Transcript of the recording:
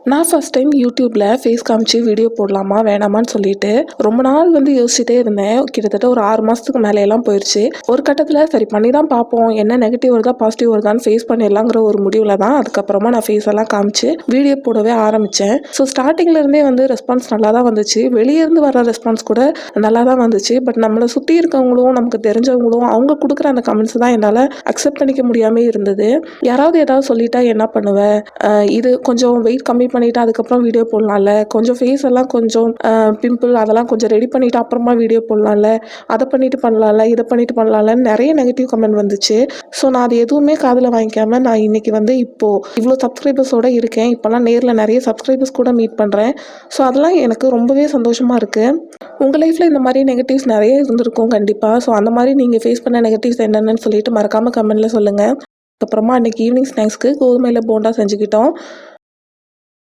நான் first time யூடியூப்ல face காமிச்சு வீடியோ போடலாமா வேணாமான்னு சொல்லிட்டு ரொம்ப நாள் யோசிச்சுட்டே இருந்தேன். கிட்டத்தட்ட ஒரு 6 மாசத்துக்கு மேலே எல்லாம் போயிடுச்சு. ஒரு கட்டத்தில் சரி பண்ணி தான் பார்ப்போம், என்ன நெகட்டிவ் வருதா பாசிட்டிவ் வருதான்னு ஃபேஸ் பண்ணிடலாங்கிற ஒரு முடிவில் தான் அதுக்கப்புறமா நான் ஃபேஸ் எல்லாம் காமிச்சு வீடியோ போடவே ஆரம்பித்தேன். ஸோ ஸ்டார்டிங்ல இருந்தே ரெஸ்பான்ஸ் நல்லா தான் வந்துச்சு. வெளியே இருந்து வர ரெஸ்பான்ஸ் கூட நல்லா தான் வந்துச்சு. பட் நம்மளை சுற்றி இருக்கவங்களும் நமக்கு தெரிஞ்சவங்களும் அவங்க கொடுக்குற அந்த கமெண்ட்ஸ் தான் என்னால் அக்செப்ட் பண்ணிக்க முடியாமல் இருந்தது. யாராவது ஏதாவது சொல்லிட்டா என்ன பண்ணுவேன், இது கொஞ்சம் வெயிட் கம்மி பண்ணிவிட்டு அதுக்கப்புறம் வீடியோ போடலாம்ல, கொஞ்சம் ஃபேஸ் எல்லாம் கொஞ்சம் பிம்பிள் அதெல்லாம் கொஞ்சம் ரெடி பண்ணிவிட்டு அப்புறமா வீடியோ போடலாம்ல, அதை பண்ணிவிட்டு பண்ணலாம்ல, இதை பண்ணிவிட்டு பண்ணலாம்லன்னு நிறைய நெகட்டிவ் கமெண்ட் வந்துச்சு. ஸோ நான் அது எதுவுமே காதில் வாங்கிக்காமல் நான் இன்றைக்கி இப்போது இவ்வளோ சப்ஸ்கிரைபர்ஸோடு இருக்கேன். இப்போல்லாம் நேரில் நிறைய சப்ஸ்கிரைபர்ஸ் கூட மீட் பண்ணுறேன். ஸோ அதெல்லாம் எனக்கு ரொம்பவே சந்தோஷமாக இருக்குது. உங்கள் லைஃப்பில் இந்த மாதிரி நெகட்டிவ்ஸ் நிறைய இருந்திருக்கும் கண்டிப்பாக. ஸோ அந்த மாதிரி நீங்கள் ஃபேஸ் பண்ண நெகட்டிவ்ஸ் என்னென்னு சொல்லிட்டு மறக்காமல் கமெண்ட்டில் சொல்லுங்கள். அதுக்கப்புறமா அன்றைக்கி ஈவினிங் ஸ்நாக்ஸ்க்கு கோதுமையில் போண்டா செஞ்சுக்கிட்டோம்.